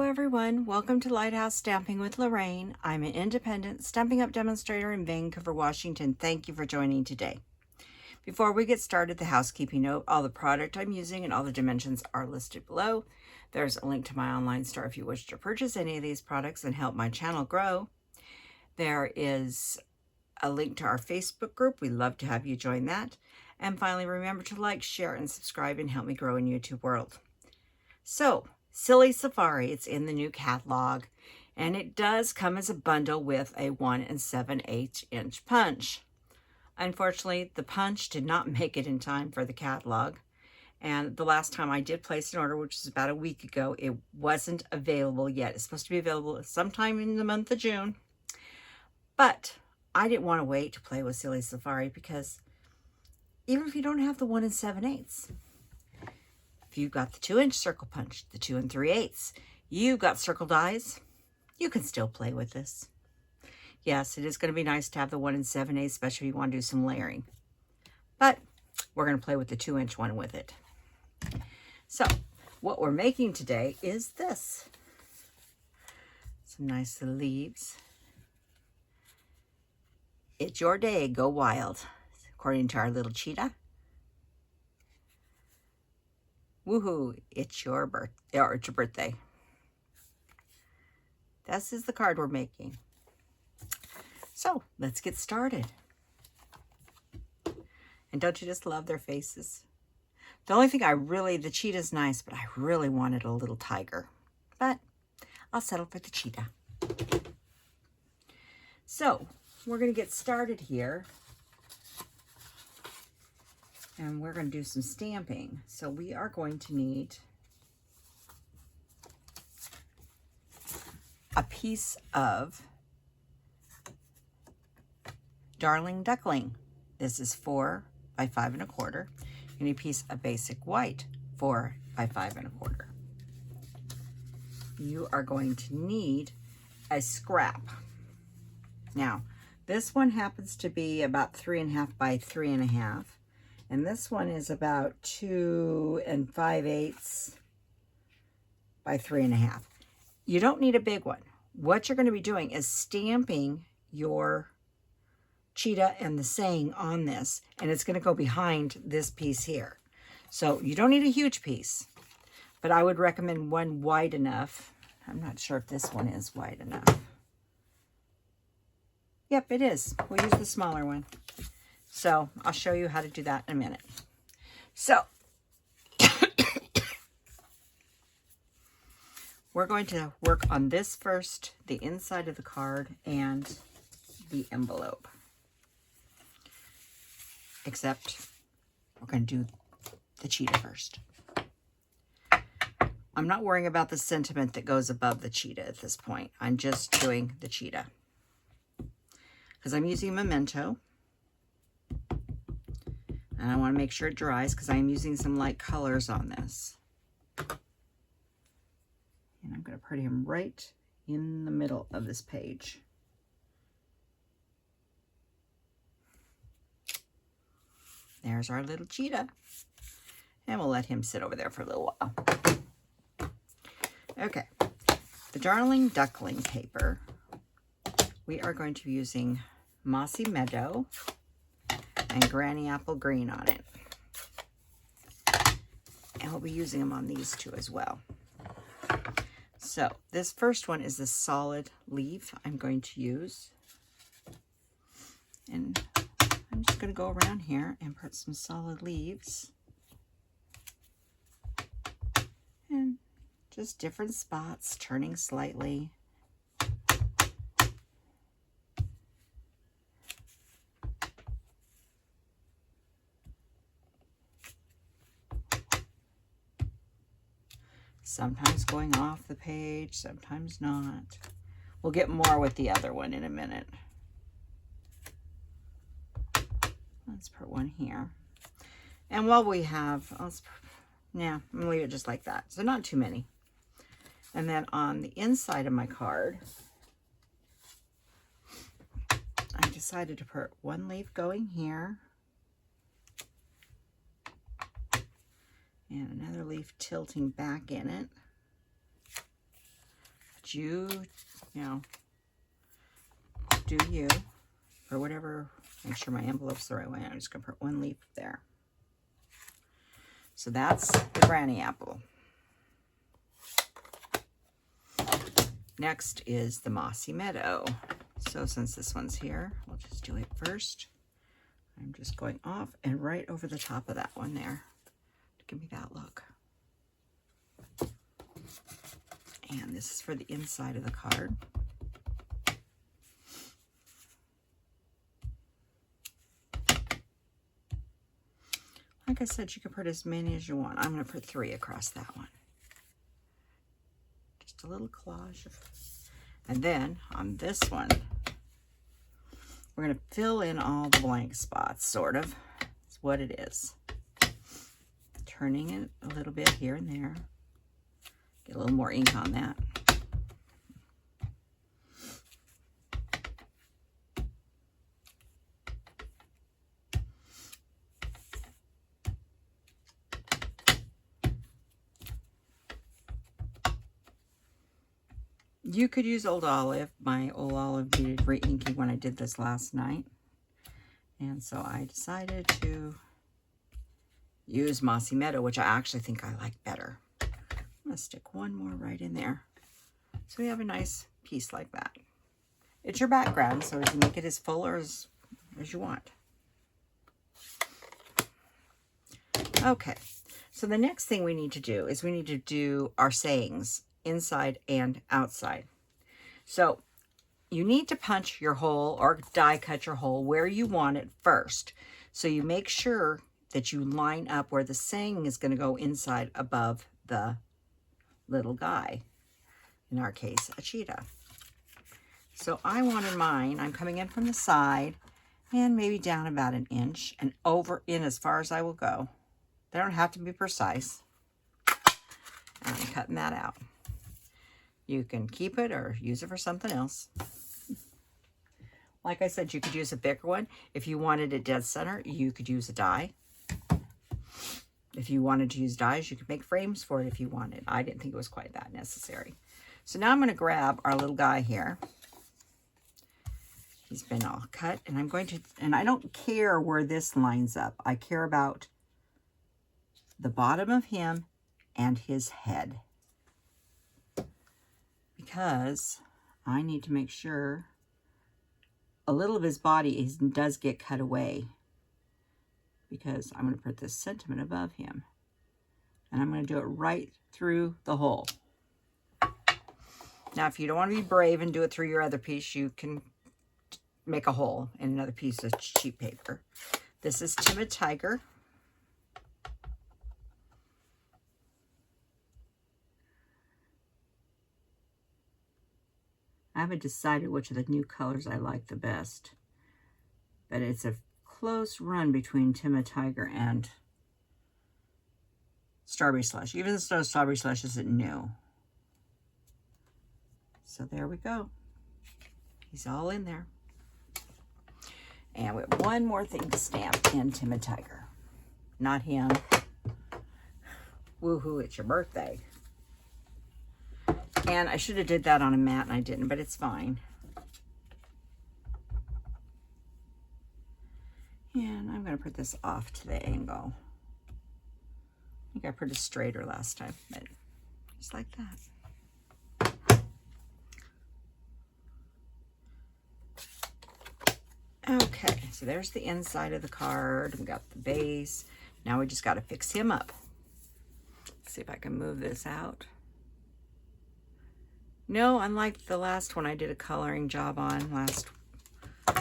everyone, welcome to Lighthouse Stamping with Lorraine. I'm an independent Stampin' Up! Demonstrator in Vancouver, Washington. Thank you for joining today. Before we get started, the housekeeping note, all the product I'm using and all the dimensions are listed below. There's a link to my online store if you wish to purchase any of these products and help my channel grow. There is a link to our Facebook group. We'd love to have you join that. And finally, remember to like, share, and subscribe and help me grow in YouTube world. So, Silly Safari, it's in the new catalog, and it does come as a bundle with a 1 7/8 inch punch. Unfortunately, the punch did not make it in time for the catalog, and the last time I did place an order, which was about a week ago, it wasn't available yet. It's supposed to be available sometime in the month of June, but I didn't want to wait to play with Silly Safari because even if you don't have the 1 7/8, if you've got the 2-inch circle punch, the 2 3/8, you've got circle dies, you can still play with this. Yes, it is going to be nice to have the 1 7/8, especially if you want to do some layering. But we're going to play with the 2-inch one with it. So what we're making today is this. Some nice little leaves. It's your day, go wild, according to our little cheetah. Woohoo, it's your birthday. This is the card we're making. So let's get started. And don't you just love their faces? The only thing the cheetah's nice, but I really wanted a little tiger. But I'll settle for the cheetah. So we're going to get started here. And we're going to do some stamping. So we are going to need a piece of Darling Duckling. This is 4 by 5 1/4. You need a piece of basic white, 4 by 5 1/4. You are going to need a scrap. Now, this one happens to be about 3 1/2 by 3 1/2. And this one is about 2 5/8 by 3 1/2. You don't need a big one. What you're going to be doing is stamping your cheetah and the saying on this, and it's going to go behind this piece here. So you don't need a huge piece, but I would recommend one wide enough. I'm not sure if this one is wide enough. Yep, it is. We'll use the smaller one. So I'll show you how to do that in a minute. So we're going to work on this first, the inside of the card and the envelope. Except we're going to do the cheetah first. I'm not worrying about the sentiment that goes above the cheetah at this point. I'm just doing the cheetah. Because I'm using Memento. And I want to make sure it dries because I'm using some light colors on this. And I'm going to put him right in the middle of this page. There's our little cheetah. And we'll let him sit over there for a little while. Okay. The Darling Duckling paper. We are going to be using Mossy Meadow and Granny Apple Green on it. And we'll be using them on these two as well. So this first one is the solid leaf I'm going to use. And I'm just going to go around here and put some solid leaves. And just different spots, turning slightly. Sometimes going off the page, sometimes not. We'll get more with the other one in a minute. Let's put one here. And while we have, I'm going to leave it just like that. So not too many. And then on the inside of my card, I decided to put one leaf going here. And another leaf tilting back in it. But you know, do you, or whatever. Make sure my envelope's the right way. I'm just going to put one leaf there. So that's the granny apple. Next is the Mossy Meadow. So since this one's here, we'll just do it first. I'm just going off and right over the top of that one there to give me that look. And this is for the inside of the card. Like I said, you can put as many as you want. I'm going to put 3 across that one. Just a little collage of, and then on this one, we're going to fill in all the blank spots, sort of. That's what it is. Turning it a little bit here and there. Get a little more ink on that. You could use Old Olive. My Old Olive needed re-inking when I did this last night. And so I decided to use Mossy Meadow, which I actually think I like better. I'm going to stick one more right in there. So we have a nice piece like that. It's your background, so you can make it as full or as you want. Okay, so the next thing we need to do is we need to do our sayings, inside and outside. So you need to punch your hole or die cut your hole where you want it first. So you make sure that you line up where the saying is going to go inside above the little guy. In our case, a cheetah. So I wanted mine, I'm coming in from the side and maybe down about 1 inch and over in as far as I will go. They don't have to be precise. And I'm cutting that out. You can keep it or use it for something else. Like I said, you could use a thicker one. If you wanted it dead center, you could use a die. If you wanted to use dies, you could make frames for it if you wanted. I didn't think it was quite that necessary. So now I'm going to grab our little guy here. He's been all cut, and I'm going to, and I don't care where this lines up. I care about the bottom of him and his head, because I need to make sure a little of his body does get cut away, because I'm going to put this sentiment above him, and I'm going to do it right through the hole. Now, if you don't want to be brave and do it through your other piece, you can make a hole in another piece of cheap paper. This is Timid Tiger. I haven't decided which of the new colors I like the best, but it's a close run between Timid Tiger and Strawberry Slush, even though Strawberry Slush isn't new. So there we go. He's all in there. And we have one more thing to stamp in Timid Tiger. Not him. Woohoo, it's your birthday. And I should have did that on a mat and I didn't, but it's fine. And I'm going to put this off to the angle. I think I put it straighter last time, but just like that. Okay, so there's the inside of the card. We got the base. Now we just got to fix him up. Let's see if I can move this out. No, unlike the last one I did a coloring job on last, I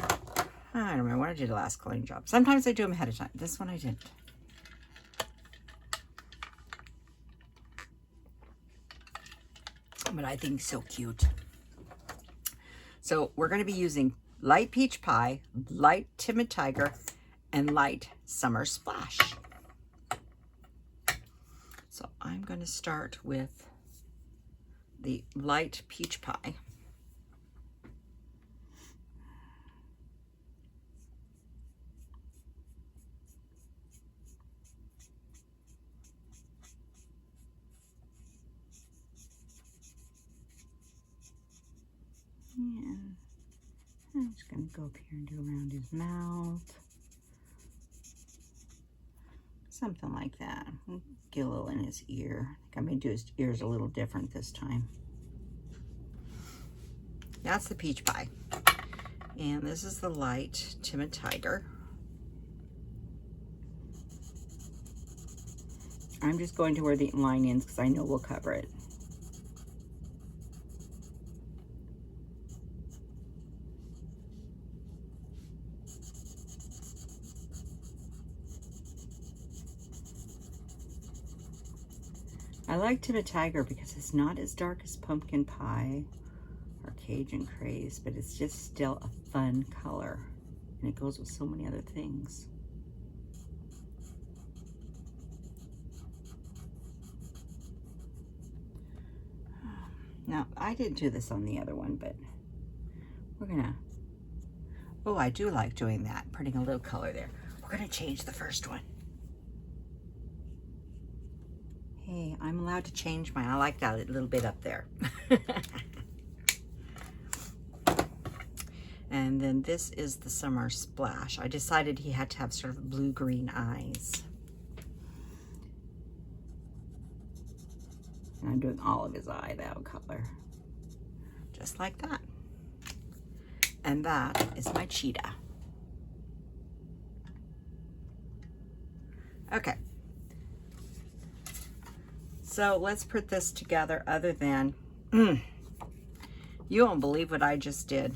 don't remember when I did the last coloring job. Sometimes I do them ahead of time. This one I didn't. But I think so cute. So we're going to be using light peach pie, light Timid Tiger, and light summer splash. So I'm going to start with the light peach pie. I'm just going to go up here and do around his mouth. Something like that. Get a little in his ear. I think I'm going to do his ears a little different this time. That's the peach pie. And this is the light Timid Tiger. I'm just going to where the line ends because I know we'll cover it. I like Timid Tiger because it's not as dark as pumpkin pie or Cajun Craze, but it's just still a fun color. And it goes with so many other things. Now, I didn't do this on the other one, but we're gonna, oh, I do like doing that, putting a little color there. We're gonna change the first one. Hey, I'm allowed to change mine. I like that a little bit up there. And then this is the Summer Splash. I decided he had to have sort of blue-green eyes. And I'm doing all of his eye that color. Just like that. And that is my cheetah. Okay. So let's put this together other than, you won't believe what I just did.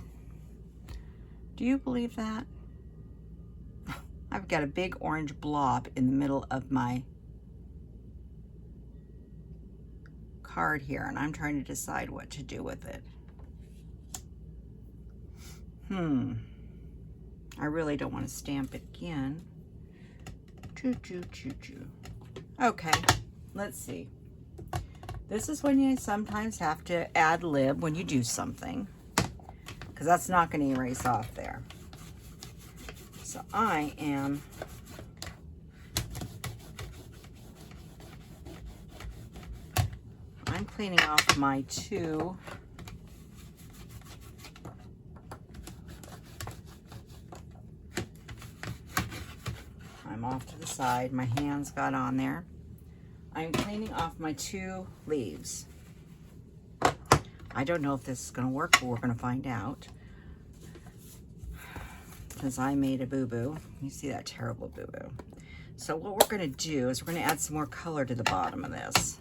Do you believe that? I've got a big orange blob in the middle of my card here, and I'm trying to decide what to do with it. I really don't want to stamp it again. Choo choo choo choo. Okay, let's see. This is when you sometimes have to ad lib when you do something, because that's not going to erase off there. So I'm cleaning off my two I'm off to the side. My hands got on there. I'm cleaning off my two leaves. I don't know if this is going to work, but we're going to find out. Because I made a boo-boo. You see that terrible boo-boo. So what we're going to do is we're going to add some more color to the bottom of this.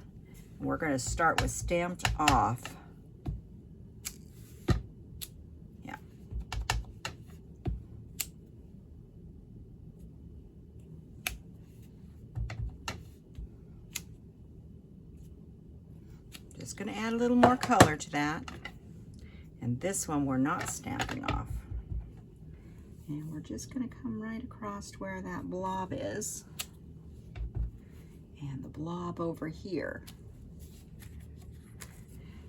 We're going to start with Stamped Off. Yeah. Just going to add a little more color to that. And this one we're not stamping off. And we're just going to come right across where that blob is. And the blob over here.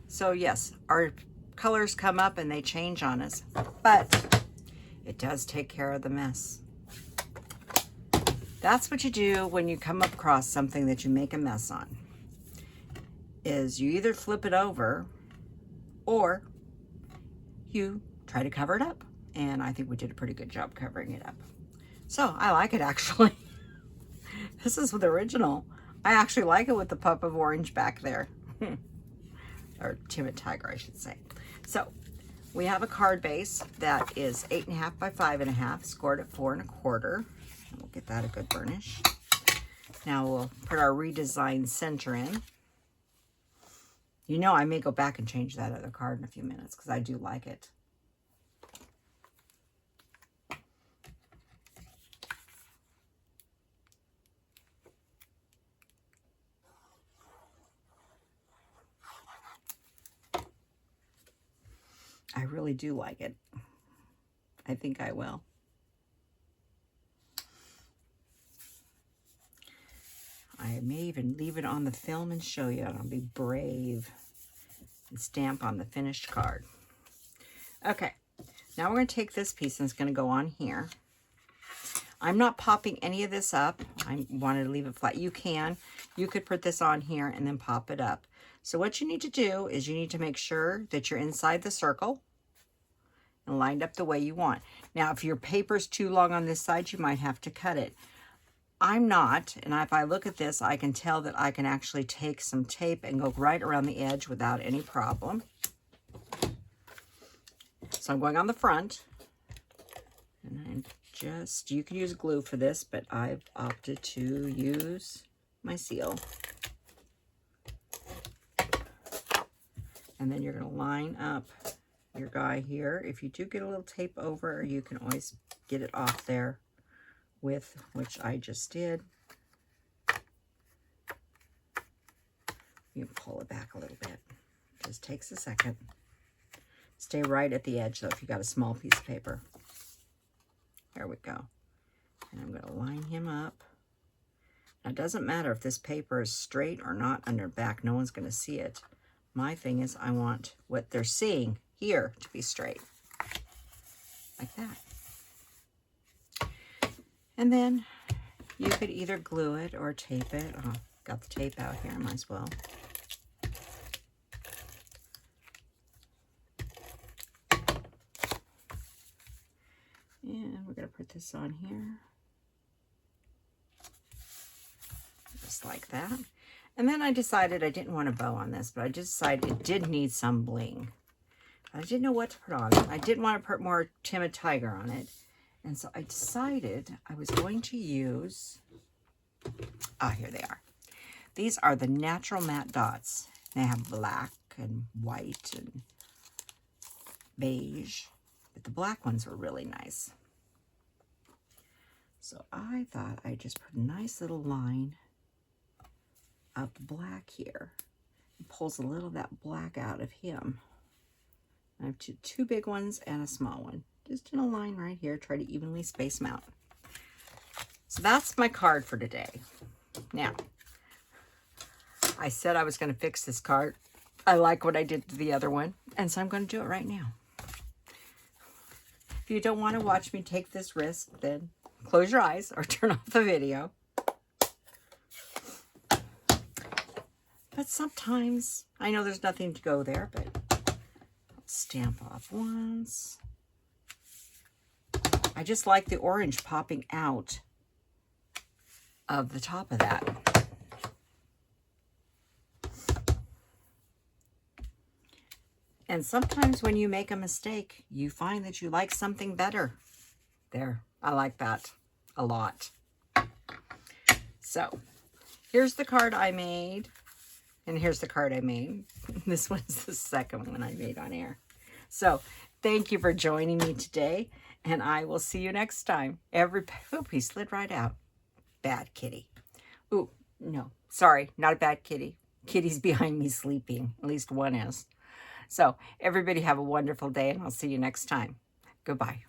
So yes, our colors come up and they change on us, but it does take care of the mess. That's what you do when you come across something that you make a mess on, is you either flip it over or you try to cover it up. And I think we did a pretty good job covering it up. So I like it actually. This is the original. I actually like it with the puff of orange back there. Or Timid Tiger, I should say. So we have a card base that is 8.5 by 5.5, scored at 4 1/4. We'll get that a good burnish. Now we'll put our redesigned center in. You know, I may go back and change that other card in a few minutes because I do like it. I really do like it. I think I will. I may even leave it on the film and show you. I'll be brave and stamp on the finished card. Okay, now we're going to take this piece and it's going to go on here. I'm not popping any of this up. I wanted to leave it flat. You can. You could put this on here and then pop it up. So what you need to do is you need to make sure that you're inside the circle and lined up the way you want. Now, if your paper's too long on this side, you might have to cut it. I'm not, and if I look at this, I can tell that I can actually take some tape and go right around the edge without any problem. So I'm going on the front, and I'm just, you can use glue for this, but I've opted to use my seal. And then you're going to line up your guy here. If you do get a little tape over, you can always get it off there with, which I just did. You can pull it back a little bit. It just takes a second. Stay right at the edge though if you got a small piece of paper. There we go. And I'm going to line him up. Now it doesn't matter if this paper is straight or not under back. No one's going to see it. My thing is I want what they're seeing here to be straight. Like that. And then you could either glue it or tape it. Oh, got the tape out here, might as well. And we're going to put this on here. Just like that. And then I decided I didn't want a bow on this, but I just decided it did need some bling. I didn't know what to put on it. I didn't want to put more Timid Tiger on it. And so I decided I was going to use, here they are. These are the natural matte dots. They have black and white and beige, but the black ones were really nice. So I thought I'd just put a nice little line of the black here. It pulls a little of that black out of him. I have two big ones and a small one. Just in a line right here, try to evenly space them out. So that's my card for today. Now, I said I was going to fix this card. I like what I did to the other one, and so I'm going to do it right now. If you don't want to watch me take this risk, then close your eyes or turn off the video. But sometimes, I know there's nothing to go there, but I'll stamp off once. I just like the orange popping out of the top of that. And sometimes when you make a mistake, you find that you like something better. There, I like that a lot. So, here's the card I made. And here's the card I made. This one's the second one I made on air. So, thank you for joining me today. And I will see you next time. Oop, he slid right out. Bad kitty. Ooh, no. Sorry, not a bad kitty. Kitty's behind me sleeping. At least one is. So, everybody have a wonderful day, and I'll see you next time. Goodbye.